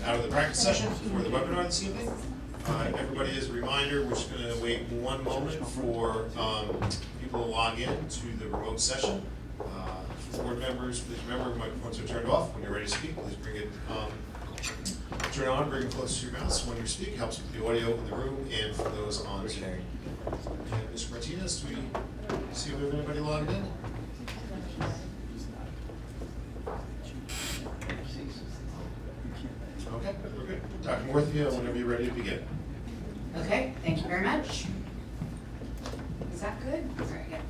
out of the practice session for the webinar this evening. Everybody, as a reminder, we're just going to wait one moment for people to log in to the remote session. Board members, please remember microphones are turned off. When you're ready to speak, please bring it, turn it on, bring it close to your mouth when you speak. Helps with the audio in the room and for those on Zoom. And Mr. Martinez, do we see if we have anybody logged in? Okay, we're good. Dr. Mahwah, whenever you're ready to begin. Okay, thank you very much. Is that good? Very good.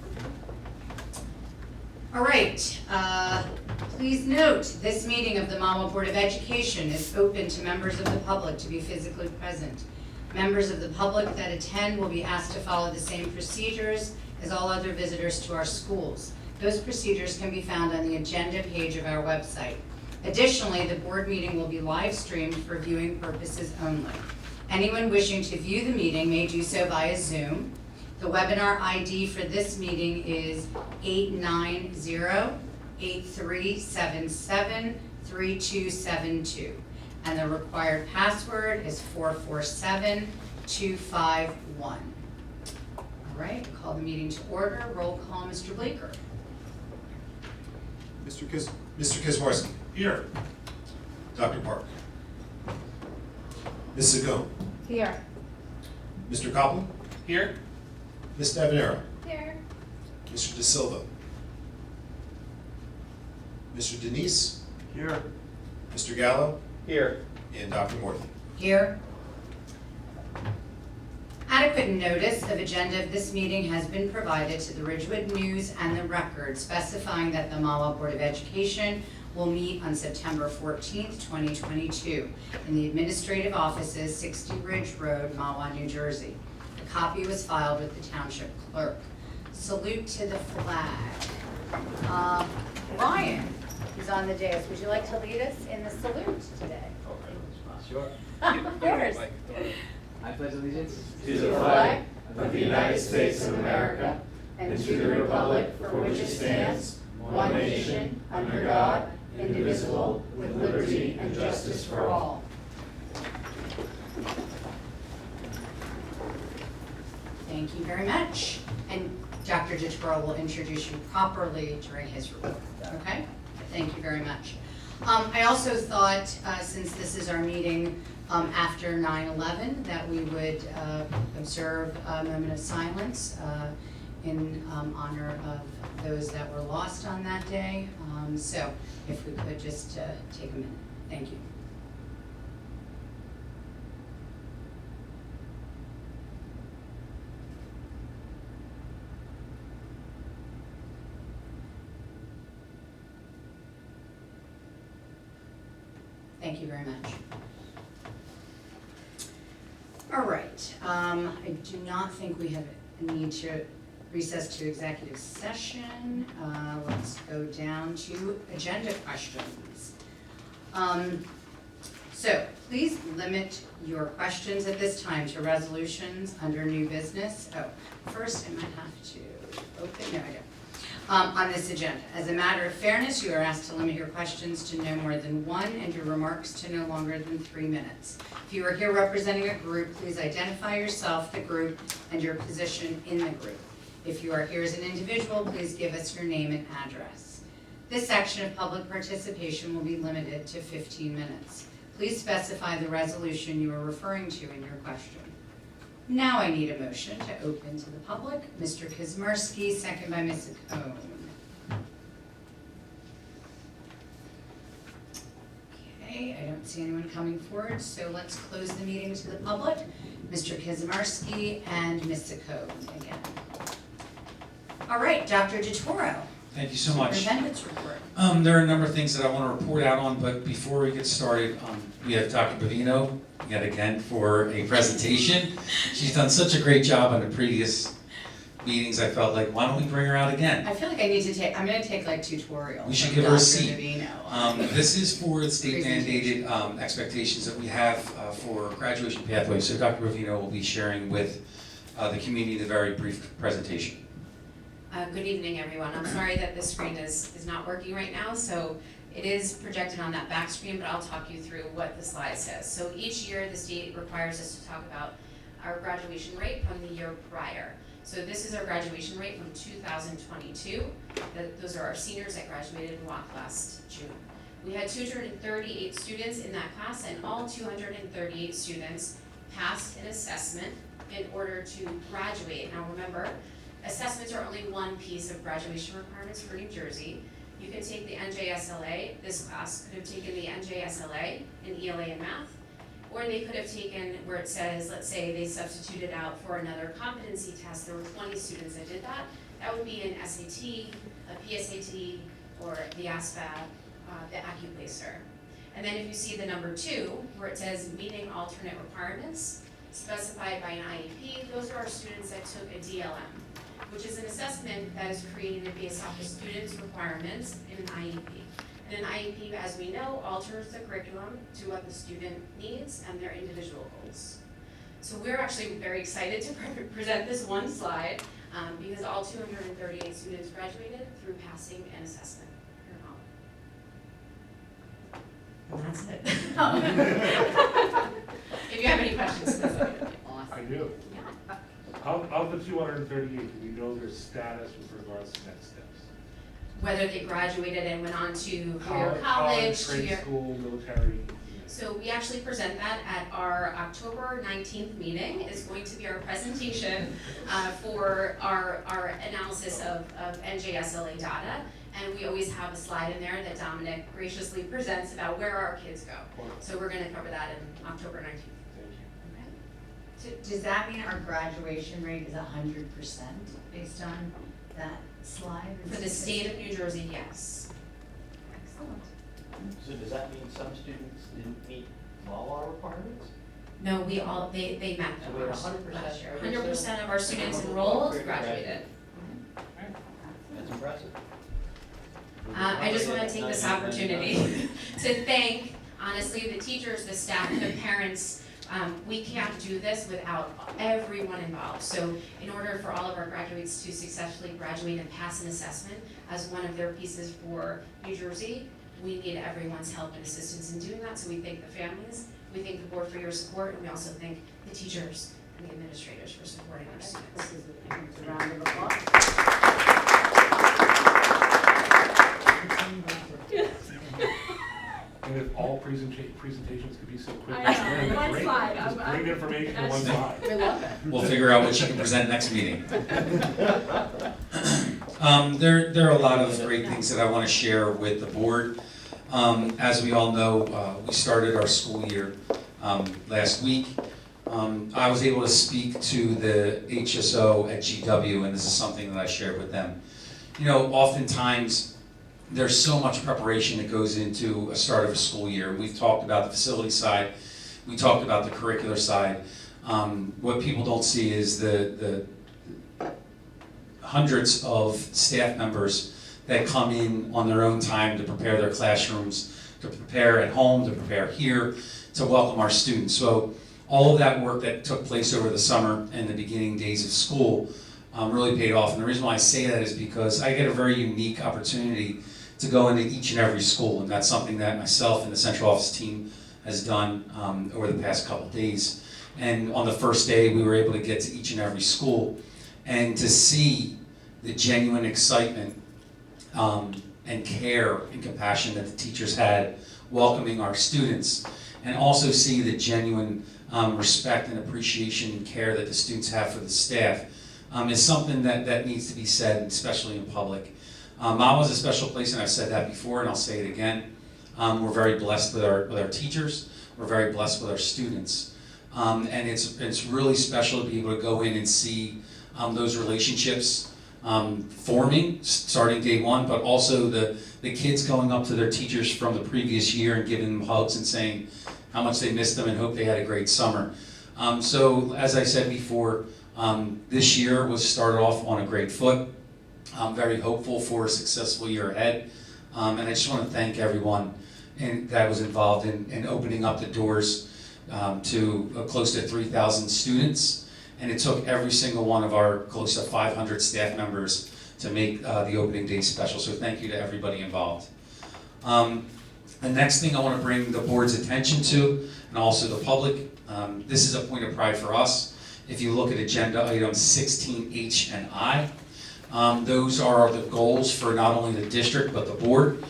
All right, please note, this meeting of the Mahwah Board of Education is open to members of the public to be physically present. Members of the public that attend will be asked to follow the same procedures as all other visitors to our schools. Those procedures can be found on the agenda page of our website. Additionally, the board meeting will be live streamed for viewing purposes only. Anyone wishing to view the meeting may do so via Zoom. The webinar ID for this meeting is 890-8377-3272. And the required password is 447251. All right, we'll call the meeting to order. Roll call, Mr. Blaker. Mr. Kizmarski. Here. Dr. Park. Ms. Sagone. Here. Mr. Copland. Here. Ms. Davanero. Here. Mr. De Silva. Mr. Denise. Here. Mr. Gallo. Here. And Dr. Morthy. Here. Adequate notice of agenda of this meeting has been provided to the Ridgewood News and the Record, specifying that the Mahwah Board of Education will meet on September 14th, 2022 in the administrative offices, 60 Ridge Road, Mahwah, New Jersey. A copy was filed with the Township Clerk. Salute to the flag. Ryan is on the dais. Would you like to lead us in the salute today? Sure. Yours. I pledge allegiance To the flag of the United States of America and to the republic for which it stands, one nation, under God, indivisible, with liberty and justice for all. Thank you very much. And Dr. DeToro will introduce you properly during his report, okay? Thank you very much. I also thought, since this is our meeting after 9/11, that we would observe a moment of silence in honor of those that were lost on that day. So if we could just take a minute. Thank you. Thank you very much. All right, I do not think we have a need to recess to executive session. Let's go down to agenda questions. So please limit your questions at this time to resolutions under new business. Oh, first I might have to open, no I don't. On this agenda. As a matter of fairness, you are asked to limit your questions to no more than one and your remarks to no longer than 3 minutes. If you are here representing a group, please identify yourself, the group, and your position in the group. If you are here as an individual, please give us your name and address. This section of public participation will be limited to 15 minutes. Please specify the resolution you are referring to in your question. Now I need a motion to open to the public. Mr. Kizmarski, second by Ms. Cohn. Okay, I don't see anyone coming forward, so let's close the meeting to the public. Mr. Kizmarski and Ms. Cohn again. All right, Dr. DeToro. Thank you so much. Superintendent's report. There are a number of things that I want to report out on, but before we get started, we have Dr. Bavino yet again for a presentation. She's done such a great job on the previous meetings. I felt like, why don't we bring her out again? I feel like I need to take, I'm going to take like tutorials. We should from give her a Dr. seat. Bavino. This is for the state mandated expectations that we have for graduation pathways. So Dr. Bavino will be sharing with the community the very brief presentation. Good evening, everyone. I'm sorry that the screen is not working right now, so It is projected on that back screen, but I'll talk you through what the slide says. So each year, the state requires us to talk about our graduation rate from the year prior. So this is our graduation rate from 2022. Those are our seniors that graduated in WAC last June. We had 238 students in that class, and all 238 students passed an assessment in order to graduate. Now remember, assessments are only one piece of graduation requirements for New Jersey. You can take the NJSLA, this class could have taken the NJSLA in ELA and math, or they could have taken where it says, let's say they substituted out for another competency test, there were 20 students that did that. That would be an SAT, a PSAT, or the ASVAB, the AccuPlacer. And then if you see the number 2, where it says meeting alternate requirements specified by an IEP, those are our students that took a DLM, which is an assessment that is created based off the student's requirements in an IEP. And an IEP, as we know, alters the curriculum to what the student needs and their individual goals. So we're actually very excited to present this one slide because all 238 students graduated through passing an assessment. And that's it. If you have any questions, please let me know. I do. Yeah. Of the 238, do we know their status with regards to next steps? Whether they graduated and went on to career college, trade to school, military. So we actually present that at our October 19th meeting. Is going to be our presentation for our analysis of NJSLA data. And we always have a slide in there that Dominic graciously presents about where our kids go. So we're going to cover that in October 19th. Thank you. Does that mean our graduation rate is 100% based on that slide? For the state of New Jersey, yes. Excellent. So does that mean some students didn't meet Mahwah requirements? No, they met So them we had last 100% year. 100% of our students enrolled graduated. That's impressive. I just want to take this opportunity to thank, honestly, the teachers, the staff, the parents. We can't do this without everyone involved. So in order for all of our graduates to successfully graduate and pass an assessment as one of their pieces for New Jersey, we need everyone's help and assistance in doing that. So we thank the families, we thank the board for your support, and we also thank the teachers and the administrators for supporting our students. This is a round of applause. And if all presentations could be so quick, I know, that'd be one great. slide, Just I'm- great information on one slide. We love it. We'll figure out what you can present next meeting. There are a lot of great things that I want to share with the board. As we all know, we started our school year last week. I was able to speak to the HSO at GW, and this is something that I shared with them. You know, oftentimes, there's so much preparation that goes into a start of a school year. We've talked about the facility side, we talked about the curricular side. What people don't see is the hundreds of staff members that come in on their own time to prepare their classrooms, to prepare at home, to prepare here, to welcome our students. So all of that work that took place over the summer and the beginning days of school really paid off. And the reason why I say that is because I get a very unique opportunity to go into each and every school, and that's something that myself and the central office team has done over the past couple of days. And on the first day, we were able to get to each and every school, and to see the genuine excitement and care and compassion that the teachers had welcoming our students, and also see the genuine respect and appreciation and care that the students have for the staff is something that needs to be said, especially in public. Mahwah is a special place, and I've said that before, and I'll say it again. We're very blessed with our teachers. We're very blessed with our students, and it's really special to be able to go in and see those relationships forming, starting day one, but also the kids going up to their teachers from the previous year and giving them hugs and saying how much they missed them and hope they had a great summer. So as I said before, this year was started off on a great foot. I'm very hopeful for a successful year ahead, and I just want to thank everyone that was involved in opening up the doors to close to 3,000 students, and it took every single one of our close to 500 staff members to make the opening day special, so thank you to everybody involved. The next thing I want to bring the board's attention to, and also the public, this is a point of pride for us. If you look at agenda items 16H and I, those are the goals for not only the district but the board.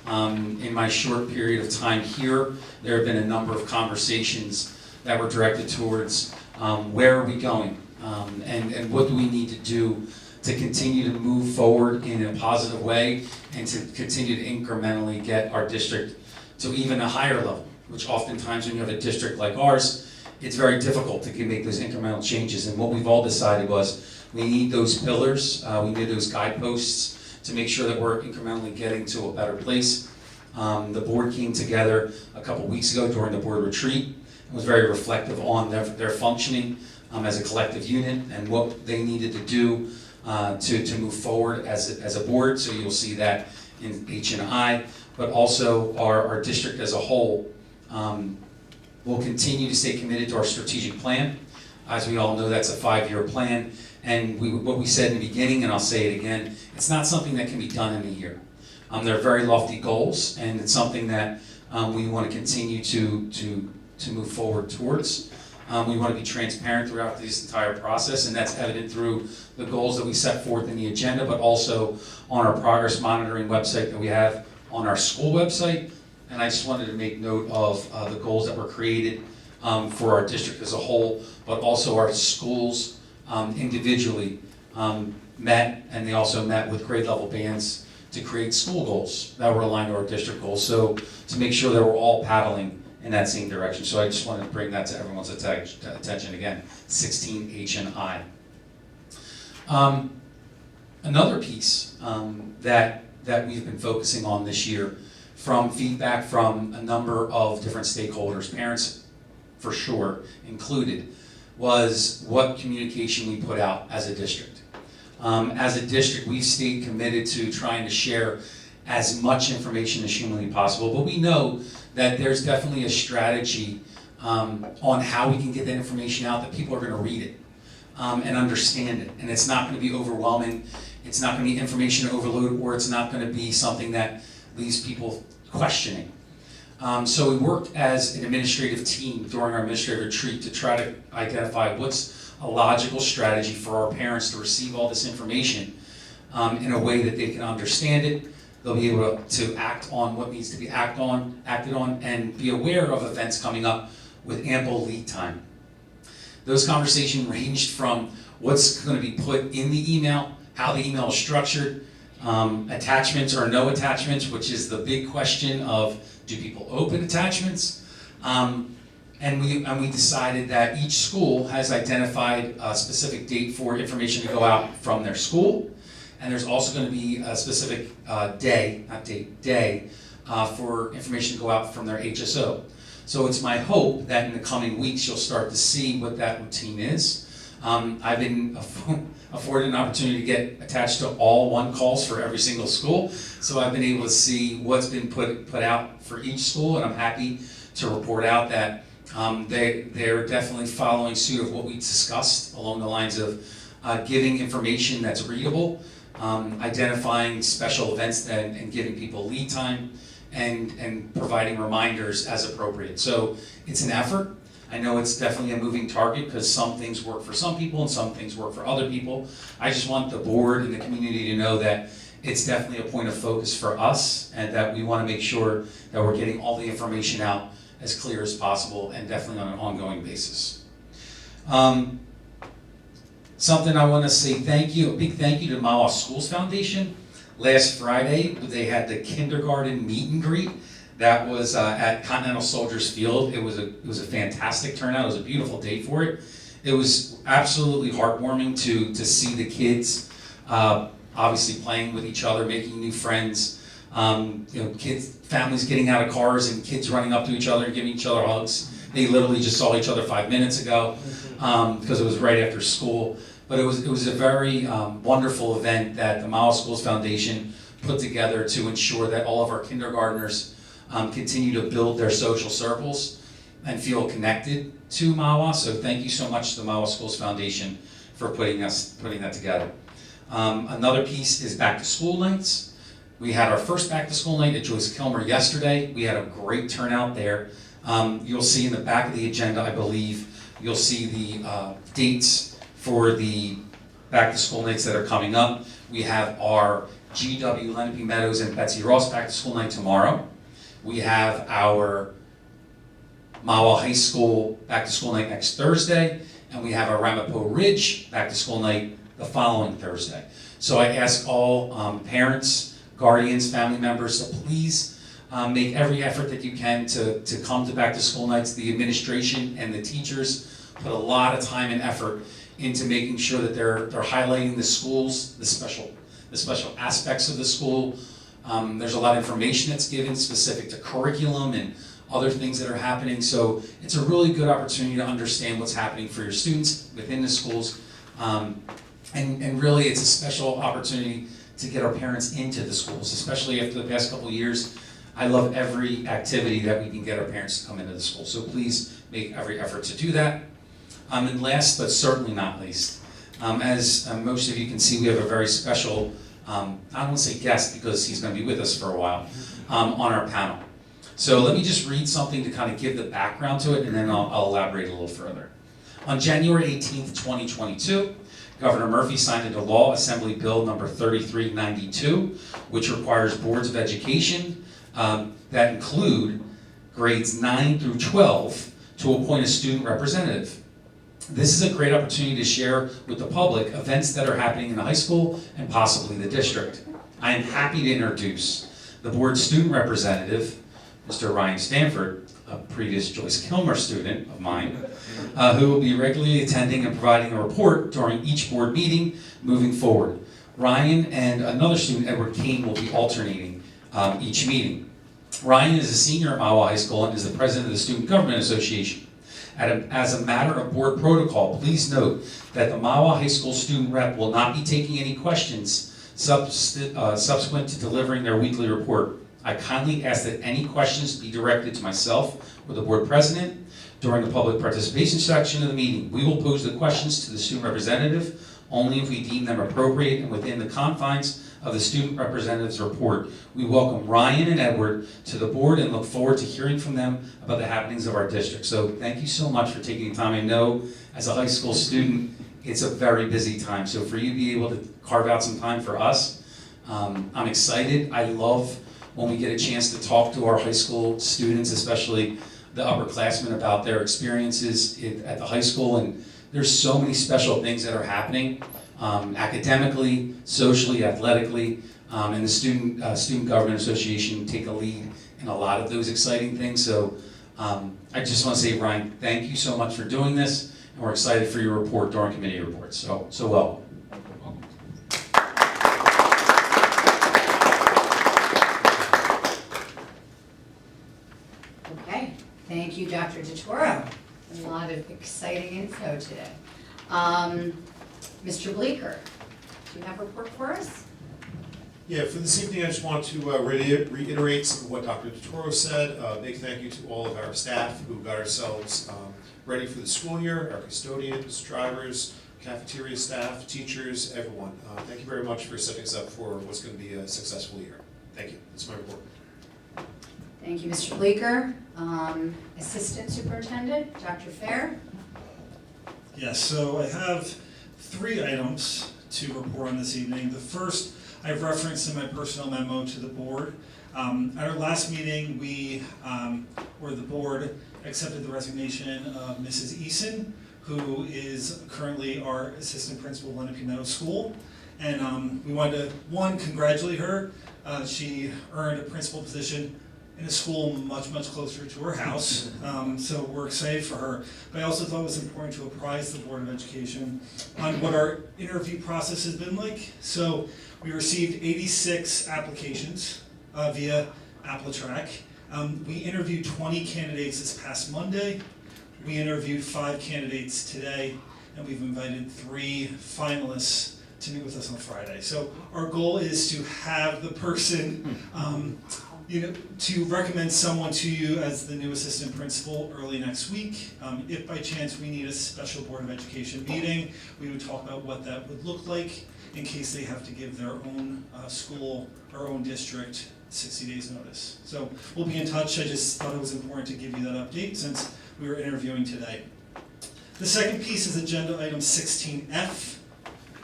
In my short period of time here, there have been a number of conversations that were directed towards where are we going, and what do we need to do to continue to move forward in a positive way and to continue to incrementally get our district to even a higher level, which oftentimes when you have a district like ours, it's very difficult to make those incremental changes. And what we've all decided was we need those pillars, we need those guideposts to make sure that we're incrementally getting to a better place. The board came together a couple weeks ago during the board retreat and was very reflective on their functioning as a collective unit and what they needed to do to move forward as a board. So you'll see that in H and I, but also our district as a whole will continue to stay committed to our strategic plan. As we all know, that's a 5-year plan. And what we said in the beginning, and I'll say it again, it's not something that can be done in a year. They're very lofty goals, and it's something that we want to continue to move forward towards. We want to be transparent throughout this entire process, and that's evident through the goals that we set forth in the agenda, but also on our progress monitoring website that we have on our school website. And I just wanted to make note of the goals that were created for our district as a whole, but also our schools individually met, and they also met with grade level bands to create school goals that were aligned to our district goals. So to make sure that we're all paddling in that same direction. So I just wanted to bring that to everyone's attention again, 16H and I. Another piece that we've been focusing on this year from feedback from a number of different stakeholders, parents for sure included, was what communication we put out as a district. As a district, we've stayed committed to trying to share as much information as humanly possible, but we know that there's definitely a strategy on how we can get that information out that people are going to read it and understand it. And it's not going to be overwhelming, it's not going to be information overload, or it's not going to be something that leaves people questioning. So we worked as an administrative team during our administrative retreat to try to identify what's a logical strategy for our parents to receive all this information in a way that they can understand it. They'll be able to act on what needs to be acted on, and be aware of events coming up with ample lead time. Those conversations ranged from what's going to be put in the email, how the email is structured, attachments or no attachments, which is the big question of do people open attachments? And we decided that each school has identified a specific date for information to go out from their school. And there's also going to be a specific day for information to go out from their HSO. So it's my hope that in the coming weeks you'll start to see what that routine is. I've been afforded an opportunity to get attached to all one calls for every single school. So I've been able to see what's been put out for each school, and I'm happy to report out that they're definitely following suit of what we discussed along the lines of giving information that's readable, identifying special events and giving people lead time, and providing reminders as appropriate. So it's an effort. I know it's definitely a moving target because some things work for some people and some things work for other people. I just want the board and the community to know that it's definitely a point of focus for us, and that we want to make sure that we're getting all the information out as clear as possible, and definitely on an ongoing basis. Something I want to say a big thank you to Mahwah Schools Foundation. Last Friday, they had the kindergarten meet and greet. That was at Continental Soldiers Field. It was a fantastic turnout. It was a beautiful day for it. It was absolutely heartwarming to see the kids obviously playing with each other, making new friends. Kids, families getting out of cars and kids running up to each other and giving each other hugs. They literally just saw each other 5 minutes ago because it was right after school. But it was a very wonderful event that the Mahwah Schools Foundation put together to ensure that all of our kindergartners continue to build their social circles and feel connected to Mahwah. So thank you so much to the Mahwah Schools Foundation for putting that together. Another piece is back to school nights. We had our first back-to-school night at Joyce Kilmer yesterday. We had a great turnout there. You'll see in the back of the agenda, I believe, you'll see the dates for the back-to-school nights that are coming up. We have our GW Lenape Meadows and Betsy Ross back-to-school night tomorrow. We have our Mahwah High School back-to-school night next Thursday, and we have our Ramapo Ridge back-to-school night the following Thursday. So I ask all parents, guardians, family members to please make every effort that you can to come to back-to-school nights. The administration and the teachers put a lot of time and effort into making sure that they're highlighting the schools, the special aspects of the school. There's a lot of information that's given specific to curriculum and other things that are happening. So it's a really good opportunity to understand what's happening for your students within the schools. And really it's a special opportunity to get our parents into the schools, especially after the past couple of years. I love every activity that we can get our parents to come into the school. So please make every effort to do that. And last but certainly not least, as most of you can see, we have a very special, I don't want to say guest because he's going to be with us for a while, on our panel. So let me just read something to kind of give the background to it, and then I'll elaborate a little further. On January 18th, 2022, Governor Murphy signed into law Assembly Bill number 3392, which requires boards of education that include grades 9 through 12 to appoint a student representative. This is a great opportunity to share with the public events that are happening in the high school and possibly the district. I am happy to introduce the board student representative, Mr. Ryan Stanford, a previous Joyce Kilmer student of mine, who will be regularly attending and providing a report during each board meeting moving forward. Ryan and another student, Edward Kane, will be alternating each meeting. Ryan is a senior at Mahwah High School and is the president of the Student Government Association. As a matter of board protocol, please note that the Mahwah High School student rep will not be taking any questions subsequent to delivering their weekly report. I kindly ask that any questions be directed to myself or the board president during the public participation section of the meeting. We will pose the questions to the student representative only if we deem them appropriate and within the confines of the student representative's report. We welcome Ryan and Edward to the board and look forward to hearing from them about the happenings of our district. So thank you so much for taking the time. I know as a high school student, it's a very busy time. So for you to be able to carve out some time for us, I'm excited. I love when we get a chance to talk to our high school students, especially the upperclassmen, about their experiences at the high school. And there's so many special things that are happening. Academically, socially, athletically, and the Student Government Association take a lead in a lot of those exciting things. So I just want to say, Ryan, thank you so much for doing this, and we're excited for your report during committee reports. So welcome. Okay, thank you, Dr. DeToro. A lot of exciting info today. Mr. Bleeker, do you have a report for us? Yeah, for this evening, I just want to reiterate some of what Dr. DeToro said. Big thank you to all of our staff who got ourselves ready for the school year, our custodians, drivers, cafeteria staff, teachers, everyone. Thank you very much for setting us up for what's going to be a successful year. Thank you. That's my report. Thank you, Mr. Bleeker. Assistant Superintendent, Dr. Fair. Yes, so I have 3 items to report on this evening. The first I've referenced in my personal memo to the board. At our last meeting, the board accepted the resignation of Mrs. Eason, who is currently our assistant principal at Lenape Meadows School. And we wanted to, 1, congratulate her. She earned a principal position in a school much, much closer to her house, so we're excited for her. But I also thought it was important to apprise the Board of Education on what our interview process has been like. So we received 86 applications via AppleTrack. We interviewed 20 candidates this past Monday. We interviewed 5 candidates today, and we've invited 3 finalists to meet with us on Friday. So our goal is to have the person to recommend someone to you as the new assistant principal early next week. If by chance we need a special Board of Education meeting, we would talk about what that would look like in case they have to give their own school or own district 60 days notice. So we'll be in touch. I just thought it was important to give you that update since we were interviewing today. The second piece is agenda item 16F,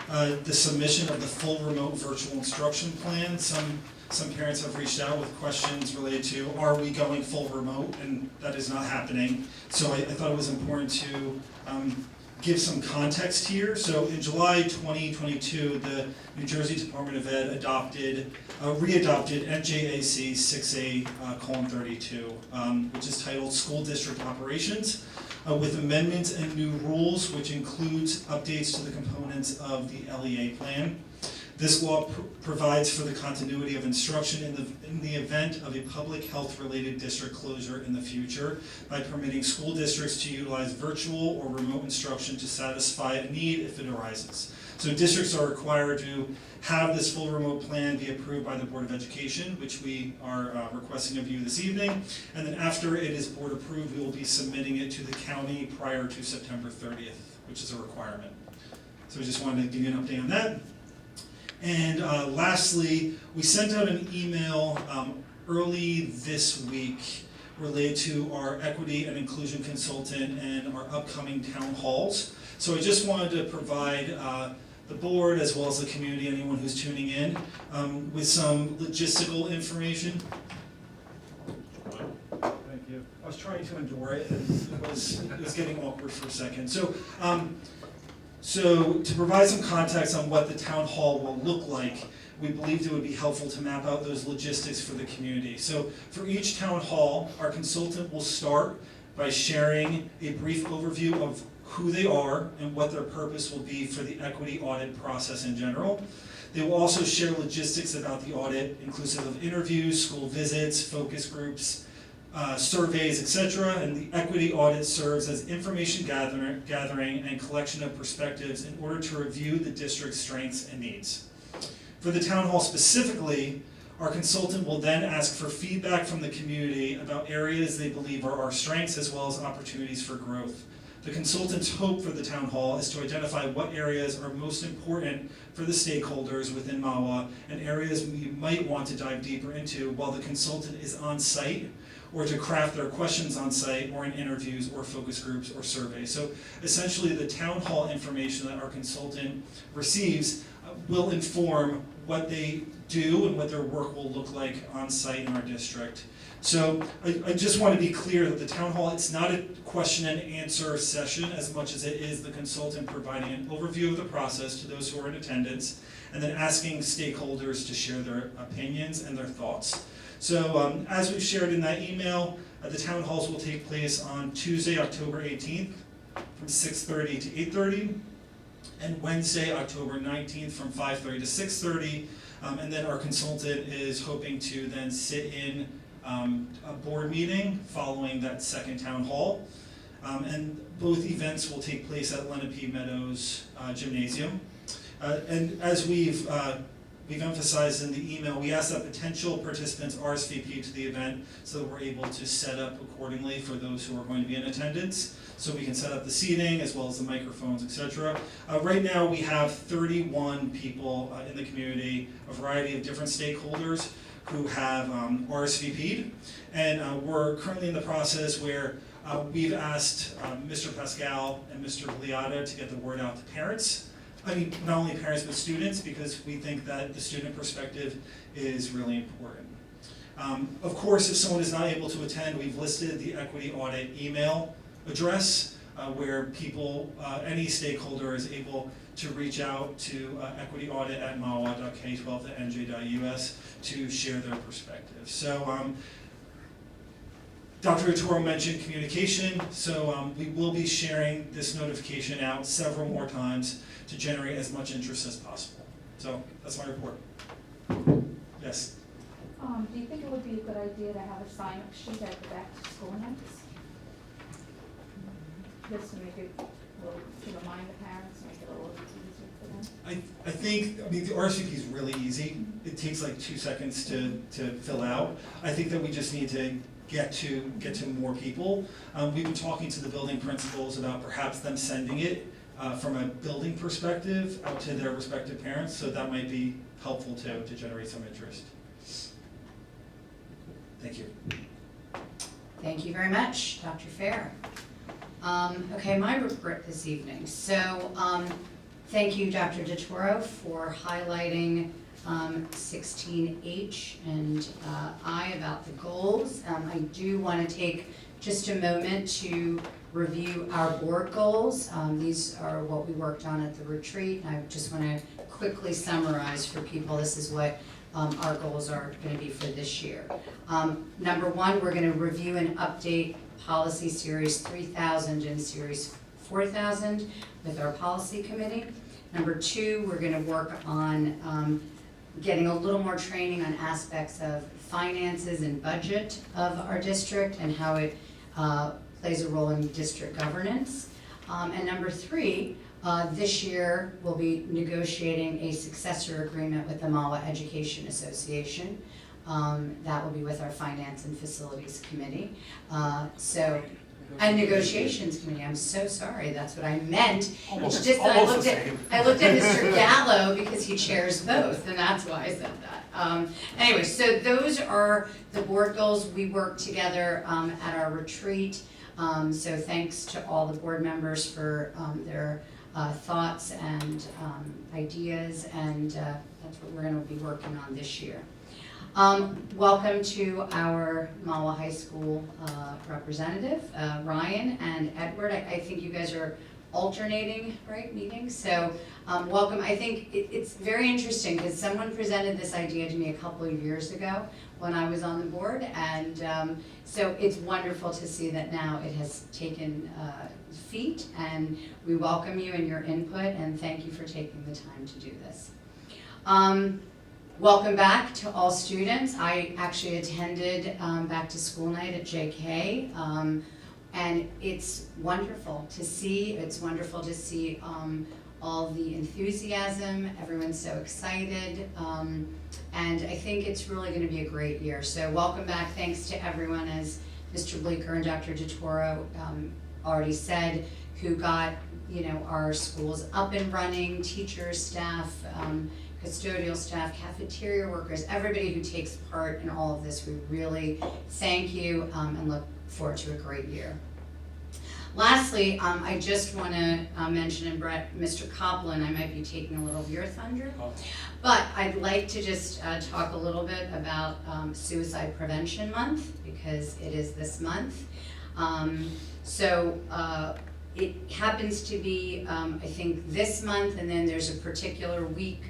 the submission of the full remote virtual instruction plan. Some parents have reached out with questions related to, are we going full remote? And that is not happening. So I thought it was important to give some context here. So in July 2022, the New Jersey Department of Ed readopted NJAC 6A:32, which is titled School District Operations, with amendments and new rules, which includes updates to the components of the LEA plan. This law provides for the continuity of instruction in the event of a public health-related district closure in the future by permitting school districts to utilize virtual or remote instruction to satisfy a need if it arises. So districts are required to have this full remote plan be approved by the Board of Education, which we are requesting of you this evening. And then after it is board approved, we will be submitting it to the county prior to September 30th, which is a requirement. So I just wanted to give you an update on that. And lastly, we sent out an email early this week related to our equity and inclusion consultant and our upcoming town halls. So I just wanted to provide the board as well as the community, anyone who's tuning in, with some logistical information. Thank you. I was trying to endure it, and it was getting awkward for a second. So to provide some context on what the town hall will look like, we believed it would be helpful to map out those logistics for the community. So for each town hall, our consultant will start by sharing a brief overview of who they are and what their purpose will be for the equity audit process in general. They will also share logistics about the audit, inclusive of interviews, school visits, focus groups, surveys, etc. And the equity audit serves as information gathering and collection of perspectives in order to review the district's strengths and needs. For the town hall specifically, our consultant will then ask for feedback from the community about areas they believe are our strengths as well as opportunities for growth. The consultant's hope for the town hall is to identify what areas are most important for the stakeholders within Mahwah and areas we might want to dive deeper into while the consultant is on site, or to craft their questions on site or in interviews or focus groups or surveys. So essentially the town hall information that our consultant receives will inform what they do and what their work will look like on site in our district. So I just want to be clear that the town hall, it's not a question and answer session as much as it is the consultant providing an overview of the process to those who are in attendance and then asking stakeholders to share their opinions and their thoughts. So as we've shared in that email, the town halls will take place on Tuesday, October 18th from 6:30 to 8:30, and Wednesday, October 19th from 5:30 to 6:30. And then our consultant is hoping to then sit in a board meeting following that second town hall. And both events will take place at Lenape Meadows Gymnasium. And as we've emphasized in the email, we ask that potential participants RSVP to the event so that we're able to set up accordingly for those who are going to be in attendance. So we can set up the seating as well as the microphones, etc. Right now we have 31 people in the community, a variety of different stakeholders who have RSVP'd. And we're currently in the process where we've asked Mr. Pascal and Mr. Gliata to get the word out to parents. I mean, not only parents, but students, because we think that the student perspective is really important. Of course, if someone is not able to attend, we've listed the equity audit email address where people, any stakeholder is able to reach out to equityaudit@mahwah.k12.nj.us to share their perspective. So Dr. Arturo mentioned communication, so we will be sharing this notification out several more times to generate as much interest as possible. So that's my report. Yes? Do you think it would be a good idea to have a sign-up sheet at the back-to-school nights? Just to make it to remind the parents, make it a little bit easier for them? I think, the RSVP is really easy. It takes like 2 seconds to fill out. I think that we just need to get to more people. We've been talking to the building principals about perhaps them sending it from a building perspective out to their respective parents, so that might be helpful to generate some interest. Thank you. Thank you very much, Dr. Fair. Okay, my report this evening. So, thank you, Dr. DeToro, for highlighting 16H and I about the goals. I do want to take just a moment to review our board goals. These are what we worked on at the retreat. I just want to quickly summarize for people. This is what our goals are going to be for this year. Number one, we're going to review and update policy series 3000 and series 4000 with our policy committee. Number two, we're going to work on getting a little more training on aspects of finances and budget of our district and how it plays a role in district governance. And number three, this year we'll be negotiating a successor agreement with the Mahwah Education Association. That will be with our Finance and Facilities Committee. And Negotiations Committee, I'm so sorry, that's what I meant. It's just that I looked at Mr. Gallo because he chairs both, and that's why I said that. Anyway, so those are the board goals. We worked together at our retreat. So thanks to all the board members for their thoughts and ideas, and that's what we're going to be working on this year. Welcome to our Mahwah High School representative, Ryan and Edward. I think you guys are alternating, right, meetings? So welcome. I think it's very interesting because someone presented this idea to me a couple of years ago when I was on the board, and so it's wonderful to see that now it has taken feet, and we welcome you and your input, and thank you for taking the time to do this. Welcome back to all students. I actually attended back to school night at JK, and it's wonderful to see. It's wonderful to see all the enthusiasm. Everyone's so excited, and I think it's really going to be a great year. So welcome back. Thanks to everyone, as Mr. Bleeker and Dr. DeToro already said, who got our schools up and running, teachers, staff, custodial staff, cafeteria workers, everybody who takes part in all of this. We really thank you and look forward to a great year. Lastly, I just want to mention, and Brett, Mr. Copland, I might be taking a little of your thunder, but I'd like to just talk a little bit about Suicide Prevention Month, because it is this month. It happens to be, I think, this month, and then there's a particular week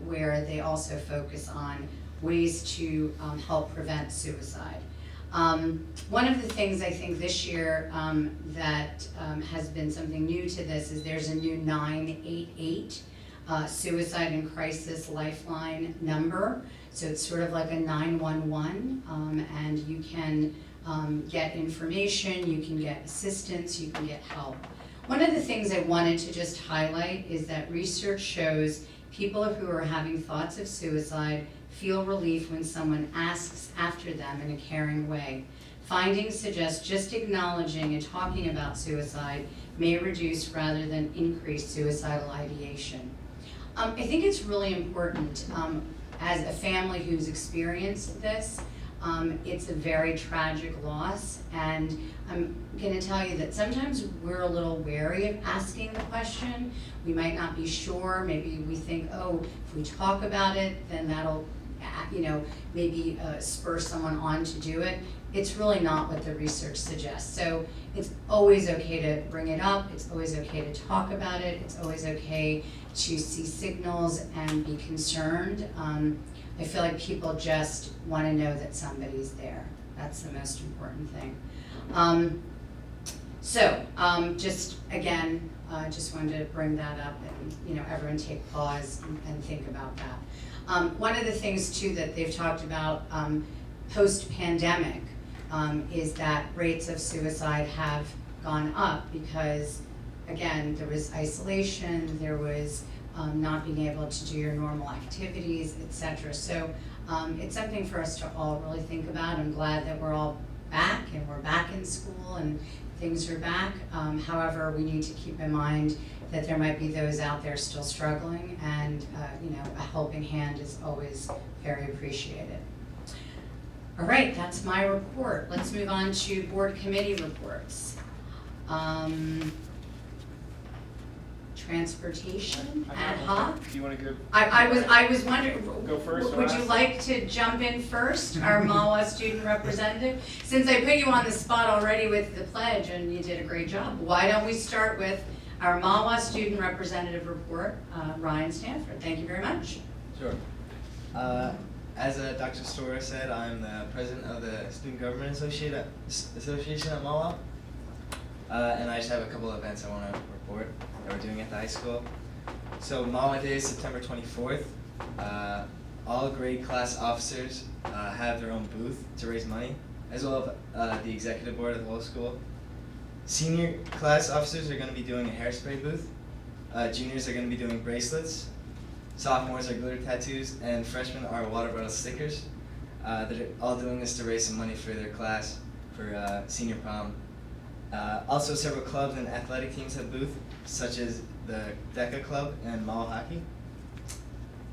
where they also focus on ways to help prevent suicide. One of the things I think this year that has been something new to this is there's a new 988 suicide and crisis lifeline number. So it's sort of like a 911, and you can get information, you can get assistance, you can get help. One of the things I wanted to just highlight is that research shows people who are having thoughts of suicide feel relief when someone asks after them in a caring way. Findings suggest just acknowledging and talking about suicide may reduce rather than increase suicidal ideation. I think it's really important as a family who's experienced this. It's a very tragic loss, and I'm going to tell you that sometimes we're a little wary of asking the question. We might not be sure. Maybe we think, oh, if we talk about it, then that'll, maybe spur someone on to do it. It's really not what the research suggests. So it's always okay to bring it up. It's always okay to talk about it. It's always okay to see signals and be concerned. I feel like people just want to know that somebody's there. That's the most important thing. Just again, just wanted to bring that up, and everyone take pause and think about that. One of the things too that they've talked about post-pandemic is that rates of suicide have gone up because again, there was isolation, there was not being able to do your normal activities, etc. So it's something for us to all really think about. I'm glad that we're all back and we're back in school and things are back. However, we need to keep in mind that there might be those out there still struggling, and a helping hand is always very appreciated. All right, that's my report. Let's move on to board committee reports. Transportation, ad hoc. Do you want to go? I was wondering, Go first or would you last? like to jump in first, our Mahwah student representative? Since I put you on the spot already with the pledge and you did a great job, why don't we start with our Mahwah student representative report, Ryan Stanford. Thank you very much. Sure. As Dr. Storer said, I'm the president of the Student Government Association at Mahwah. And I just have a couple of events I want to report that we're doing at the high school. So Mahwah Day is September 24th. All grade class officers have their own booth to raise money, as well as the executive board of the whole school. Senior class officers are going to be doing a hairspray booth. Juniors are going to be doing bracelets. Sophomores are glitter tattoos, and freshmen are water bottle stickers. They're all doing this to raise some money for their class for senior prom. Also, several clubs and athletic teams have booths, such as the DECA Club and Mahwah Hockey.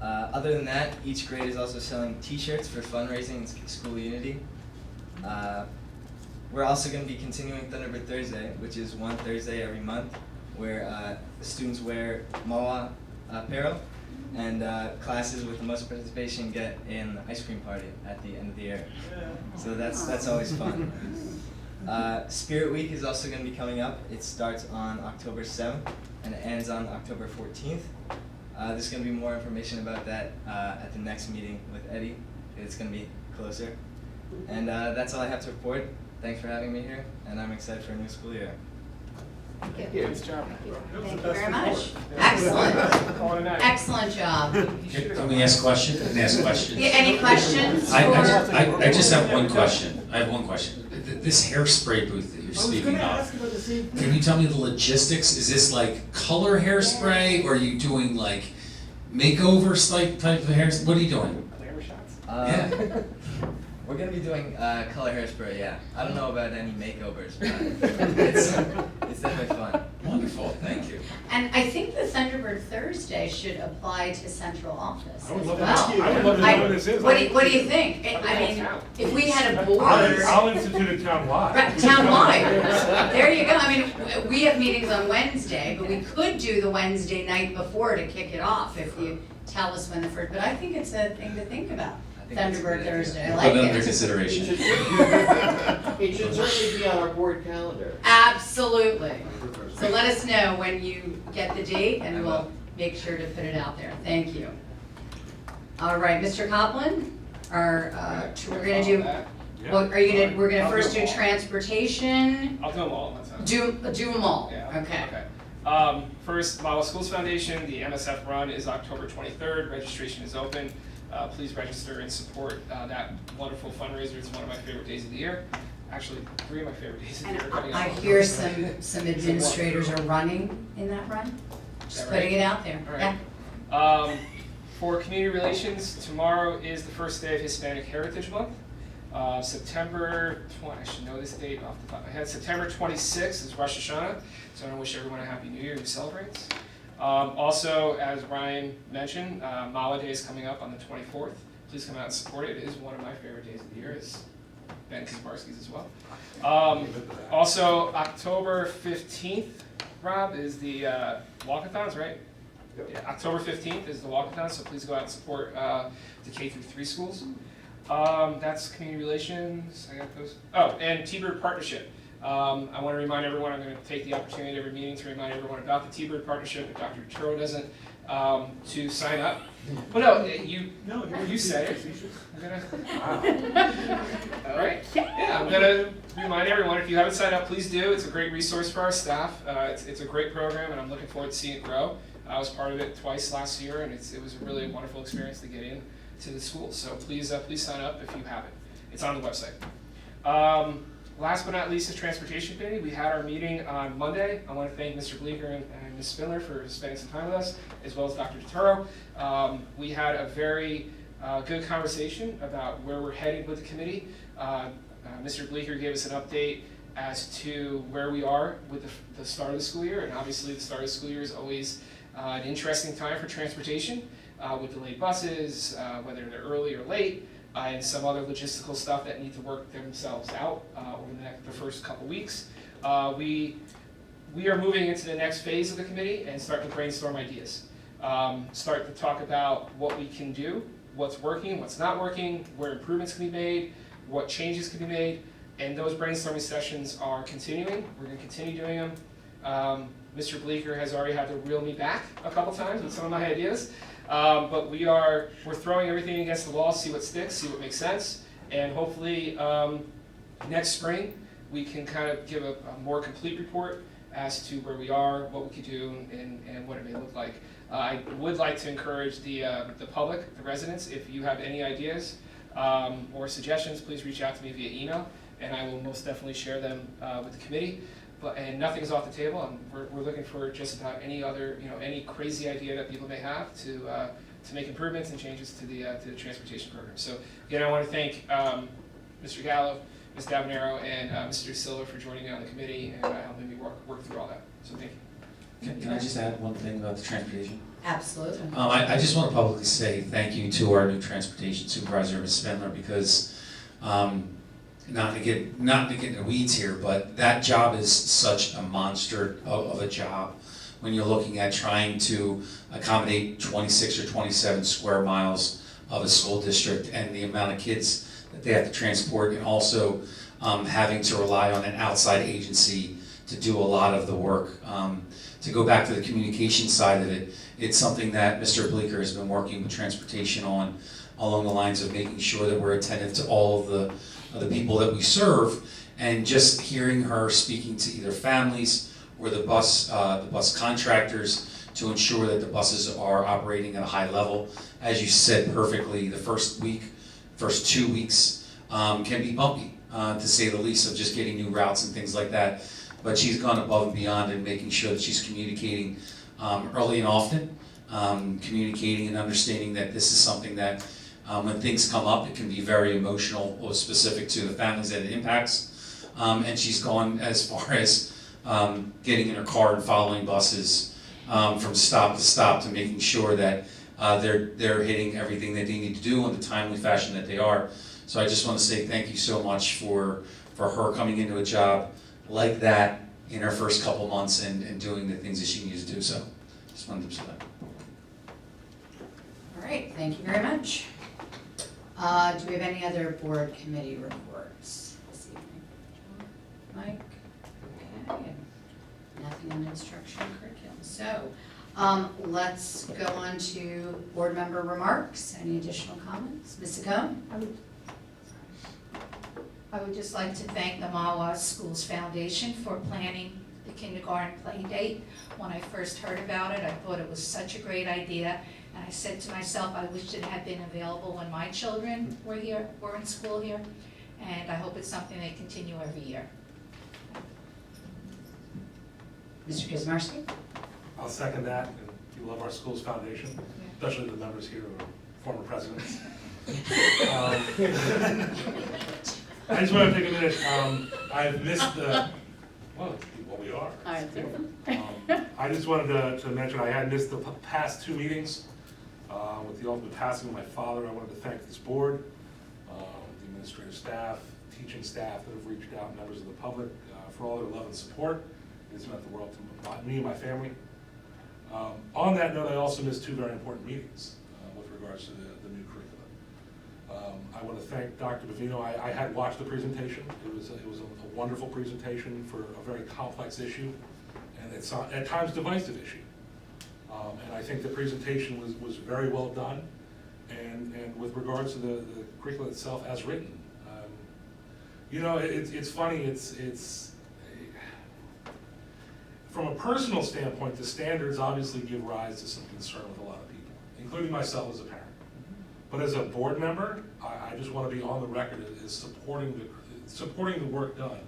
Other than that, each grade is also selling t-shirts for fundraising and school unity. We're also going to be continuing Thunderbird Thursday, which is one Thursday every month, where the students wear Mahwah apparel, and classes with the most participation get an ice cream party at the end of the year. So that's always fun. Spirit Week is also going to be coming up. It starts on October 7th and it ends on October 14th. There's going to be more information about that at the next meeting with Eddie. It's going to be closer. And that's all I have to report. Thanks for having me here, and I'm excited for a new school year. Thank you. Nice job. Thank you very much. Excellent. Call it a night. Excellent job. Can we ask questions? Can I ask questions? Yeah, any questions I just have one question. I have one question. This hairspray booth that you're speaking of, can you tell me the logistics? Is this like color hairspray, or are you doing like makeovers type of hairspray? What are you doing? Glamour shots. Yeah. We're going to be doing color hairspray, yeah. I don't know about any makeovers, but it's definitely fun. Wonderful, thank you. And I think the Thunderbird Thursday should apply to central office I would as love to well. know. I would love to know what this is. What do you think? I mean, if we had a board. I'll institute it town-wide. Right, townwide. There you go. I mean, we have meetings on Wednesday, but we could do the Wednesday night before to kick it off if you tell us when the first, but I think it's a thing to think about. I think that's a Thunderbird good idea. Thursday, I Put like it under it. consideration. It should certainly be on our board calendar. Absolutely. So let us know when you get the date I and will. we'll make sure to put it out there. Thank you. All right, Mr. Copland, we're gonna do, well, we're gonna I'll first do do them all. transportation, I'll do them all at one time. do them all, Yeah, okay. First, Mahwah Schools Foundation, the MSF run is October 23rd. Registration is open. Please register and support that wonderful fundraiser. It's one of my favorite days of the year. Actually, 3 of my favorite days of the And year. coming I up. hear some administrators are running in that run, just that right? putting it out there. All Yeah. right. For community relations, tomorrow is the first day of Hispanic Heritage Month. September 20, I should know this date off the top of my head. September 26th is Rosh Hashanah, so I want to wish everyone a Happy New Year who celebrates. Also, as Ryan mentioned, Mahwah Day is coming up on the 24th. Please come out and support it. It is one of my favorite days of the year. It's Ben Kasparski's as well. Also, October 15th, Rob, is the walkathons, right? Yeah, October 15th is the walkathon, so please go out and support the K through 3 schools. That's community relations. I got those. Oh, and T-Bird Partnership. I want to remind everyone, I'm going to take the opportunity at every meeting to remind everyone about the T-Bird Partnership if Dr. Turo doesn't, to sign up. Well, no, you said it. I'm gonna, all right. Yeah, I'm going to remind everyone, if you haven't signed up, please do. It's a great resource for our staff. It's a great program, and I'm looking forward to seeing it grow. I was part of it twice last year, and it was a really wonderful experience to get in to the school. So please sign up if you haven't. It's on the website. Last but not least is Transportation Committee. We had our meeting on Monday. I want to thank Mr. Bleeker and Ms. Spindler for spending some time with us, as well as Dr. Turturro. We had a very good conversation about where we're heading with the committee. Mr. Bleeker gave us an update as to where we are with the start of the school year, and obviously the start of the school year is always an interesting time for transportation, with delayed buses, whether they're early or late, and some other logistical stuff that need to work themselves out over the first couple weeks. We are moving into the next phase of the committee and start to brainstorm ideas. Start to talk about what we can do, what's working, what's not working, where improvements can be made, what changes can be made, and those brainstorming sessions are continuing. We're going to continue doing them. Mr. Bleeker has already had to reel me back a couple times with some of my ideas, but we're throwing everything against the wall, see what sticks, see what makes sense, and hopefully next spring we can kind of give a more complete report as to where we are, what we could do, and what it may look like. I would like to encourage the public, the residents, if you have any ideas or suggestions, please reach out to me via email, and I will most definitely share them with the committee. And nothing is off the table, and we're looking for just about any other, any crazy idea that people may have to make improvements and changes to the transportation program. So again, I want to thank Mr. Gallo, Ms. Davanero, and Mr. Silva for joining me on the committee and helping me work through all that. So thank you. Can I just add one thing about the transportation? Absolutely. I just want to publicly say thank you to our new transportation supervisor, Ms. Spindler, because not to get in the weeds here, but that job is such a monster of a job when you're looking at trying to accommodate 26 or 27 square miles of a school district and the amount of kids that they have to transport, and also having to rely on an outside agency to do a lot of the work. To go back to the communication side of it, it's something that Mr. Bleeker has been working with transportation on, along the lines of making sure that we're attentive to all of the people that we serve, and just hearing her speaking to either families or the bus contractors to ensure that the buses are operating at a high level. As you said perfectly, the first 2 weeks can be bumpy, to say the least, of just getting new routes and things like that. But she's gone above and beyond in making sure that she's communicating early and often, communicating and understanding that this is something that when things come up, it can be very emotional or specific to the families that it impacts. And she's gone as far as getting in her car and following buses from stop to stop, to making sure that they're hitting everything that they need to do in the timely fashion that they are. So I just want to say thank you so much for her coming into a job like that in her first couple months and doing the things that she needs to do. So just wanted to say that. All right, thank you very much. Do we have any other board committee reports this evening? Mike? Okay. Nothing on instruction and curriculum. So let's go on to board member remarks. Any additional comments? Ms. Saccone? I would just like to thank the Mahwah Schools Foundation for planning the kindergarten play date. When I first heard about it, I thought it was such a great idea. And I said to myself, I wish it had been available when my children were in school here. And I hope it's something they continue every year. Mr. Kuzmarski? I'll second that, and we love our schools foundation, especially the members here who are former presidents. I just want to take a minute, I've missed well, we are. I just wanted to mention, I had missed the past 2 meetings with the ultimate passing of my father. I wanted to thank this board, the administrative staff, teaching staff that have reached out, members of the public, for all their love and support. It's meant the world to me and my family. On that note, I also missed 2 very important meetings with regards to the new curriculum. I want to thank Dr. Bavino. I had watched the presentation. It was a wonderful presentation for a very complex issue, and it's at times divisive issue. And I think the presentation was very well done. And with regards to the curriculum itself as written, it's funny. It's from a personal standpoint, the standards obviously give rise to some concern with a lot of people, including myself as a parent. But as a board member, I just want to be on the record as supporting supporting the work done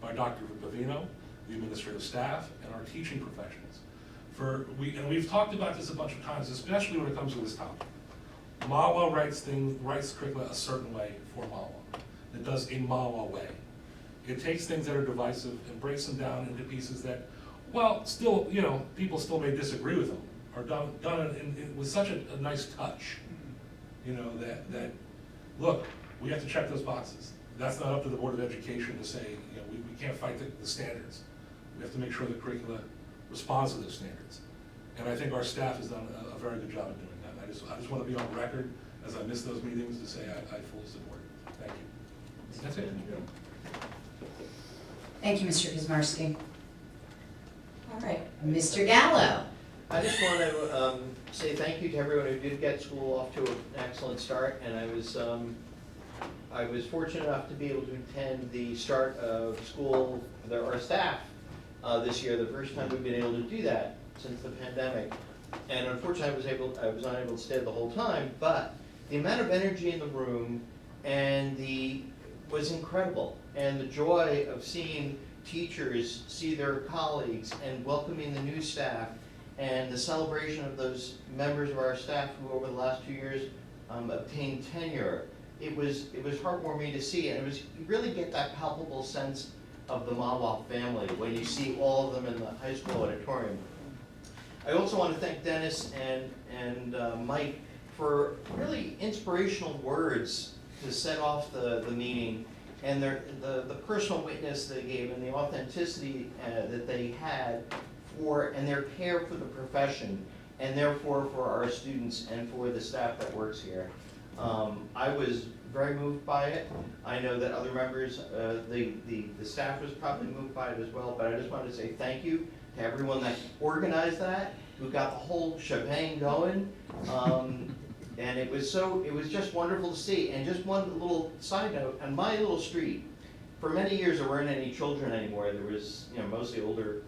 by Dr. Bavino, the administrative staff, and our teaching professionals. And we've talked about this a bunch of times, especially when it comes to this topic. Mahwah writes curricula a certain way for Mahwah. It does a Mahwah way. It takes things that are divisive and breaks them down into pieces that, well, still, people still may disagree with them, are done with such a nice touch, that, look, we have to check those boxes. That's not up to the Board of Education to say, we can't fight the standards. We have to make sure the curricula responds to those standards. And I think our staff has done a very good job of doing that. I just want to be on record, as I missed those meetings, to say I fully support it. Thank you. That's it. Thank you, Mr. Kazmarski. All right, Mr. Gallo. I just want to say thank you to everyone who did get school off to an excellent start, and I was fortunate enough to be able to attend the start of school for our staff this year, the first time we've been able to do that since the pandemic. And unfortunately, I was not able to stay the whole time, but the amount of energy in the room was incredible. And the joy of seeing teachers see their colleagues and welcoming the new staff and the celebration of those members of our staff who over the last 2 years obtained tenure. It was heartwarming to see, and you really get that palpable sense of the Mahwah family when you see all of them in the high school auditorium. I also want to thank Dennis and Mike for really inspirational words to set off the meeting, and the personal witness they gave and the authenticity that they had and their care for the profession, and therefore for our students and for the staff that works here. I was very moved by it. I know that other members, the staff was probably moved by it as well, but I just wanted to say thank you to everyone that organized that, who got the whole shebang going. And it was just wonderful to see. And just one little side note, on my little street, for many years there weren't any children anymore. There was, mostly older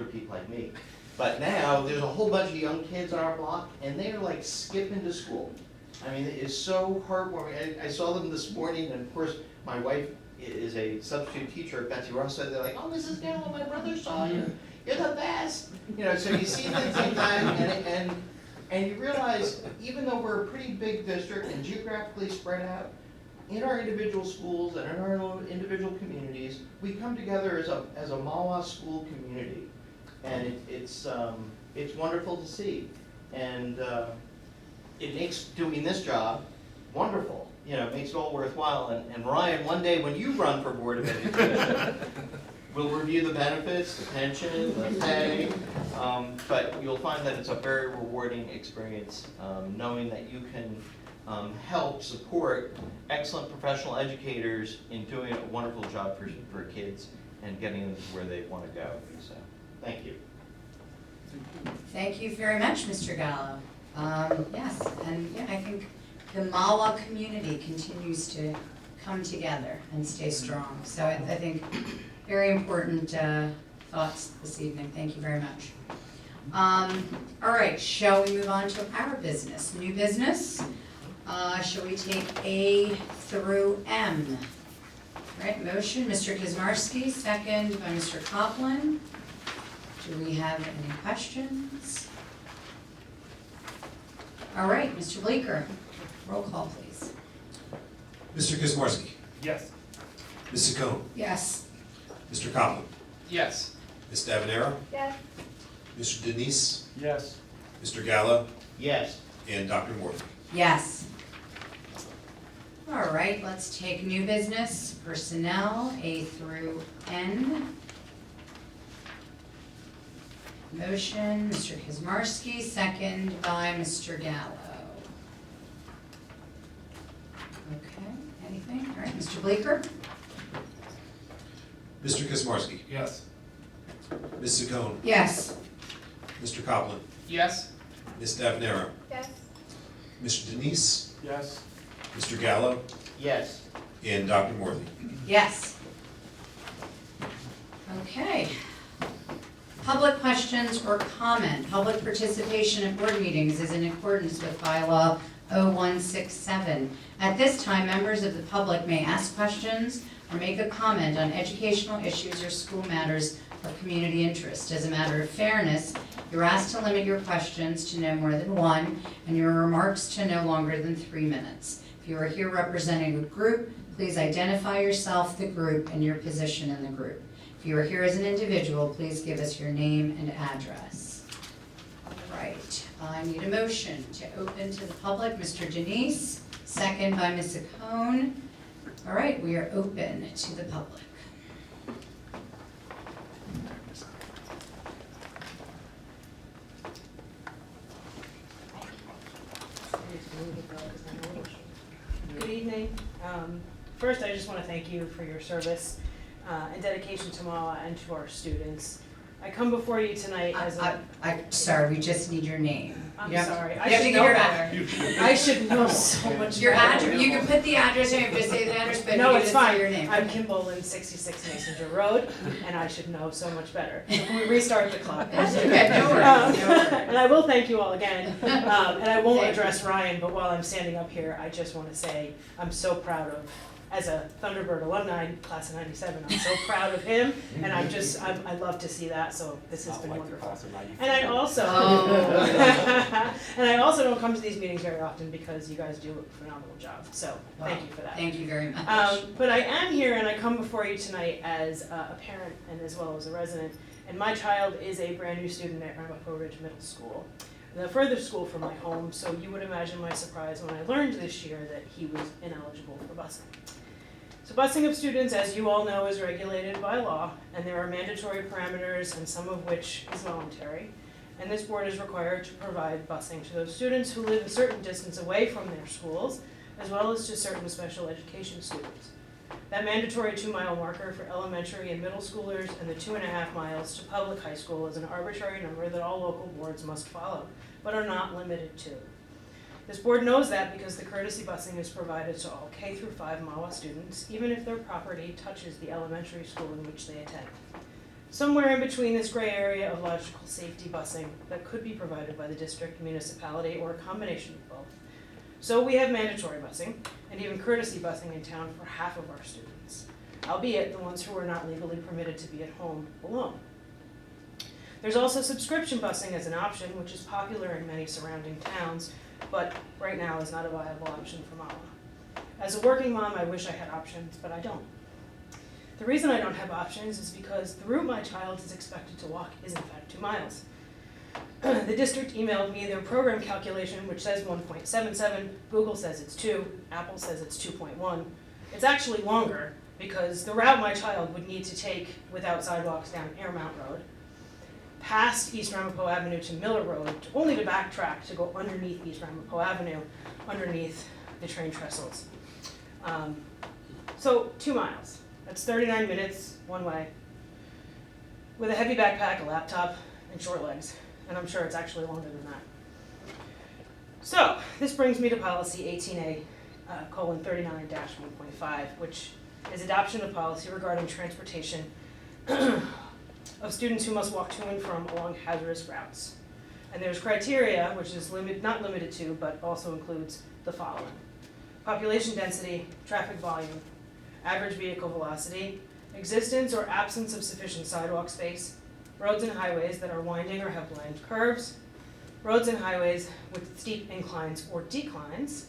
people like me. But now there's a whole bunch of young kids on our block, and they're like skipping to school. I mean, it is so heartwarming. I saw them this morning, and of course, my wife is a substitute teacher at Betsy Ross, so they're like, "Oh, Mrs. Gallo, my brother saw you. You're the best." So you see things like that, and you realize, even though we're a pretty big district and geographically spread out, in our individual schools and in our individual communities, we come together as a Mahwah school community, and it's wonderful to see, and it makes doing this job wonderful. It makes it all worthwhile. And Ryan, one day when you run for Board of Education, we'll review the benefits, the pension, the pay, but you'll find that it's a very rewarding experience, knowing that you can help support excellent professional educators in doing a wonderful job for kids and getting them to where they want to go. So, thank you. Thank you very much, Mr. Gallo. Yes, and I think the Mahwah community continues to come together and stay strong. So I think very important thoughts this evening. Thank you very much. All right, shall we move on to our business? New business. Shall we take A through M? All right, motion, Mr. Kazmarski, second by Mr. Copeland. Do we have any questions? All right, Mr. Bleeker, roll call, please. Mr. Kazmarski, Yes. Ms. Saccone, Yes. Mr. Copeland, Yes. Ms. Davenera, Yes. Mr. Denise, Yes. Mr. Gallo, Yes. and Dr. Morphy. Yes. All right, let's take new business, personnel, A through N. Motion, Mr. Kazmarski, second by Mr. Gallo. Okay, anything? All right, Mr. Bleeker? Mr. Kazmarski, Yes. Ms. Saccone, Yes. Mr. Copeland, Yes. Ms. Davenera, Yes. Mr. Denise, Yes. Mr. Gallo, Yes. and Dr. Morphy. Yes. Okay. Public questions or comment. Public participation at board meetings is in accordance with bylaw 0167. At this time, members of the public may ask questions or make a comment on educational issues or school matters of community interest. As a matter of fairness, you're asked to limit your questions to no more than one, and your remarks to no longer than 3 minutes. If you are here representing a group, please identify yourself, the group, and your position in the group. If you are here as an individual, please give us your name and address. All right, I need a motion to open to the public. Mr. Denise, second by Ms. Acone. All right, we are open to the public. Good evening. First, I just want to thank you for your service and dedication to Mahwah and to our students. I come before you tonight as a... I'm sorry, we just need your name. I'm You have- sorry. you I have to should give know your better. I should know so much Your better. address, you can put the address in, just say the address, but No, you it's just fine. say your name. I'm Kim Bolin, 66 Messenger Road, and I should know so much better. So can we restart the clock? That's okay, no worries, no worries. And I will thank you all again. And I won't Thank you. address Ryan, but while I'm standing up here, I just want to say I'm so proud of, as a Thunderbird alumni, class of '97, I'm so proud of him, and I love to see that, so this has been wonderful. And I also, Oh. and I also don't come to these meetings very often because you guys do a phenomenal job, so thank you for that. Thank you very much. But I am here and I come before you tonight as a parent and as well as a resident. And my child is a brand new student at Ramapo Ridge Middle School, the furthest school from my home, so you would imagine my surprise when I learned this year that he was ineligible for busing. So busing of students, as you all know, is regulated by law, and there are mandatory parameters, and some of which is voluntary. And this board is required to provide busing to those students who live a certain distance away from their schools, as well as to certain special education students. That mandatory 2-mile marker for elementary and middle schoolers and the 2.5 miles to public high school is an arbitrary number that all local boards must follow, but are not limited to. This board knows that because the courtesy busing is provided to all K through 5 Mahwah students, even if their property touches the elementary school in which they attend. Somewhere in between this gray area of logical safety busing that could be provided by the district, municipality, or a combination of both. So we have mandatory busing and even courtesy busing in town for half of our students, albeit the ones who are not legally permitted to be at home alone. There's also subscription busing as an option, which is popular in many surrounding towns, but right now is not a viable option for Mahwah. As a working mom, I wish I had options, but I don't. The reason I don't have options is because the route my child is expected to walk is in fact 2 miles. The district emailed me their program calculation, which says 1.77, Google says it's 2, Apple says it's 2.1. It's actually longer because the route my child would need to take without sidewalks down Airmount Road, past East Ramapo Avenue to Miller Road, only to backtrack to go underneath East Ramapo Avenue, underneath the train trestles. So 2 miles, that's 39 minutes one way, with a heavy backpack, a laptop, and short legs, and I'm sure it's actually longer than that. So this brings me to policy 18A, colon 39-1.5, which is adoption of policy regarding transportation of students who must walk to and from along hazardous routes. And there's criteria, which is not limited to, but also includes the following: population density, traffic volume, average vehicle velocity, existence or absence of sufficient sidewalk space, roads and highways that are winding or have blind curves, roads and highways with steep inclines or declines,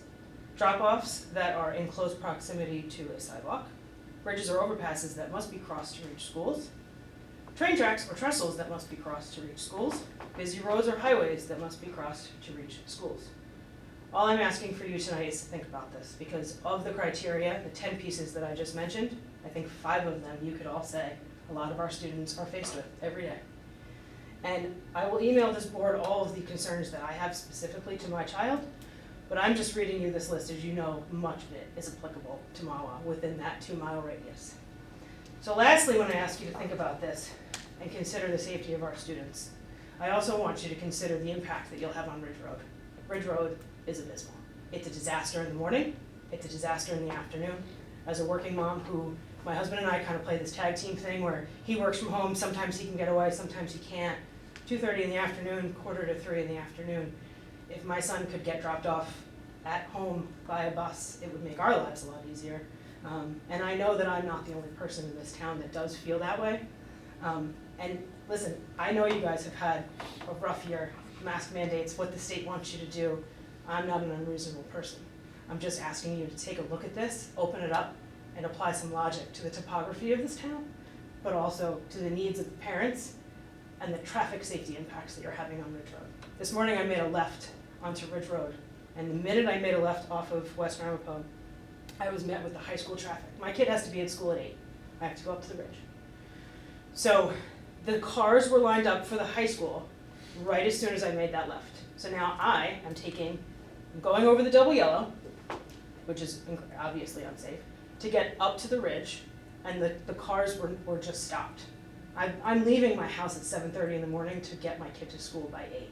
drop-offs that are in close proximity to a sidewalk, bridges or overpasses that must be crossed to reach schools, train tracks or trestles that must be crossed to reach schools, busy roads or highways that must be crossed to reach schools. All I'm asking for you tonight is to think about this, because of the criteria, the 10 pieces that I just mentioned, I think 5 of them you could all say a lot of our students are faced with every day. And I will email this board all of the concerns that I have specifically to my child, but I'm just reading you this list. As you know, much of it is applicable to Mahwah within that 2-mile radius. So lastly, when I ask you to think about this and consider the safety of our students, I also want you to consider the impact that you'll have on Ridge Road. Ridge Road is abysmal. It's a disaster in the morning, it's a disaster in the afternoon. As a working mom who, my husband and I kind of play this tag team thing where he works from home, sometimes he can get away, sometimes he can't. 2:30 in the afternoon, 2:45 in the afternoon. If my son could get dropped off at home by a bus, it would make our lives a lot easier. And I know that I'm not the only person in this town that does feel that way. And listen, I know you guys have had a rough year, mask mandates, what the state wants you to do. I'm not an unreasonable person. I'm just asking you to take a look at this, open it up, and apply some logic to the topography of this town, but also to the needs of the parents and the traffic safety impacts that you're having on Ridge Road. This morning I made a left onto Ridge Road, and the minute I made a left off of West Ramapo, I was met with the high school traffic. My kid has to be at school at 8. I have to go up to the ridge. So the cars were lined up for the high school right as soon as I made that left. So now I'm going over the double yellow, which is obviously unsafe, to get up to the ridge, and the cars were just stopped. I'm leaving my house at 7:30 in the morning to get my kid to school by 8.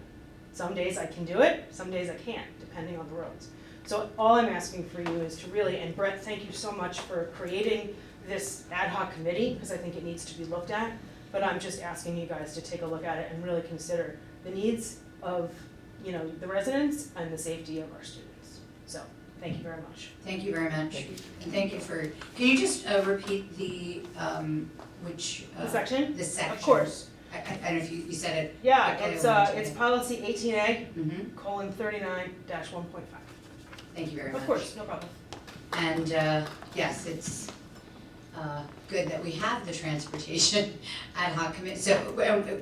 Some days I can do it, some days I can't, depending on the roads. So all I'm asking for you is to really, and Brett, thank you so much for creating this ad hoc committee, because I think it needs to be looked at, but I'm just asking you guys to take a look at it and really consider the needs of, the residents and the safety of our students. So, thank you very much. Thank you very much. And thank you for, can you just repeat the, The section? The section. Of course. I don't know if you said it. Yeah, Okay, it's policy 18A, Mm-hmm. colon 39-1.5. Thank you very much. Of course, no problem. And yes, it's good that we have the transportation ad hoc committee. So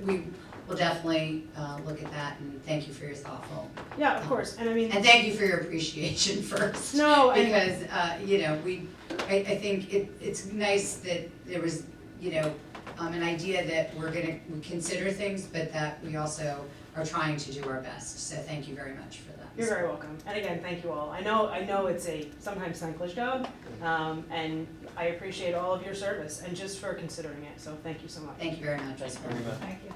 we will definitely look at that, and thank you for your thoughtful. Yeah, of course, and I mean. And thank you for your appreciation first. No, Because, I think it's nice that there was, an idea that we consider things, but that we also are trying to do our best. So thank you very much for that. You're very welcome. And again, thank you all. I know it's a sometimes thankless job, and I appreciate all of your service and just for considering it. So thank you so much. Thank you very much. Thank you.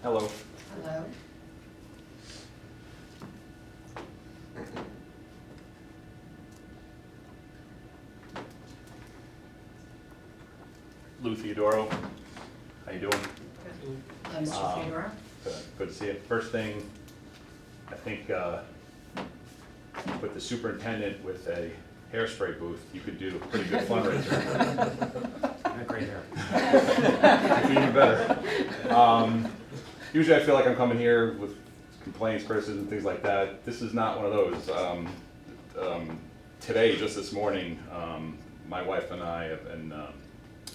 Hello. Hello. Lou Theodoro. How you doing? Hello, Mr. Theodore. Good to see you. First thing, I think with the superintendent with a hairspray booth, you could do a pretty good fundraiser. Great hair. Even better. Usually I feel like I'm coming here with complaints, criticism, things like that. This is not one of those. Today, just this morning, my wife and I have been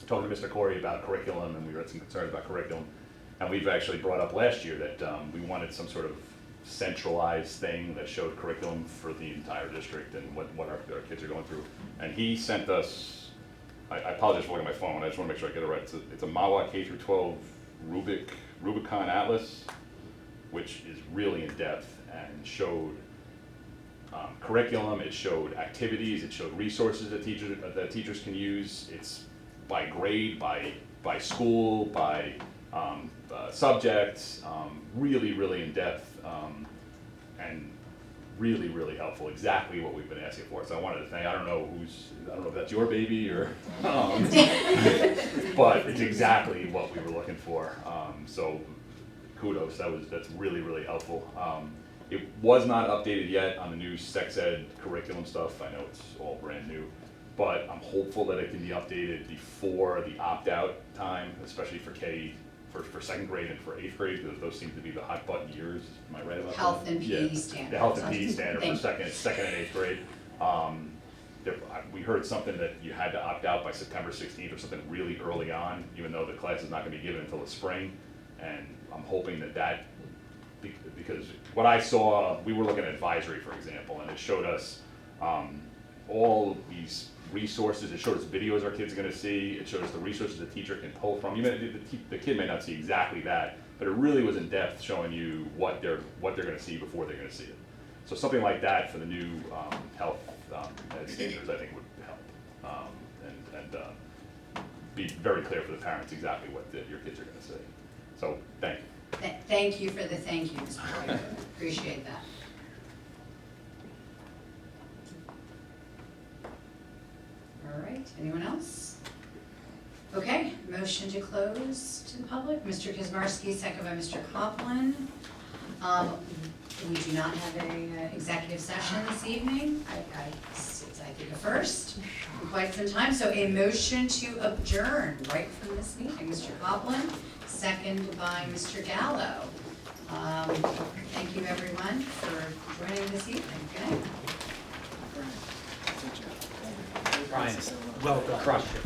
talking to Mr. Corey about curriculum, and we had some concerns about curriculum. And we've actually brought up last year that we wanted some sort of centralized thing that showed curriculum for the entire district and what our kids are going through. And he sent us, I apologize for looking at my phone, I just want to make sure I get it right. It's a Mahwah K-12 Rubicon Atlas, which is really in depth and showed curriculum, it showed activities, it showed resources that teachers can use. It's by grade, by school, by subjects, really in depth, and really helpful. Exactly what we've been asking for. So I wanted to thank. I don't know if that's your baby or, but it's exactly what we were looking for. So kudos. That's really helpful. It was not updated yet on the new sex ed curriculum stuff. I know it's all brand new, but I'm hopeful that it can be updated before the opt-out time, especially for for second grade and for 8th grade, because those seem to be the hot button years. Am I right about that? Health and PE Yeah, standards. the health and PE standard for Thank you. second and 8th grade. We heard something that you had to opt out by September 16th or something really early on, even though the class is not going to be given until the spring. And I'm hoping that because what I saw, we were looking at advisory, for example, and it showed us all these resources. It showed us videos our kids are going to see. It showed us the resources the teacher can pull from. The kid may not see exactly that, but it really was in depth, showing you what they're going to see before they're going to see it. So something like that for the new health ed standards, I think would help, and be very clear for the parents exactly what your kids are going to see. So thank you. Thank you for the thank you, Mr. Boyd. Appreciate that. All right, anyone else? Okay, motion to close to the public? Mr. Kazmarski, second by Mr. Copeland. We do not have a executive session this evening. It's, I think, a first in quite some time. So a motion to adjourn right from this meeting. Mr. Copeland, second by Mr. Gallo. Thank you, everyone, for joining this evening. Good night. Brian, well done. Crushed it.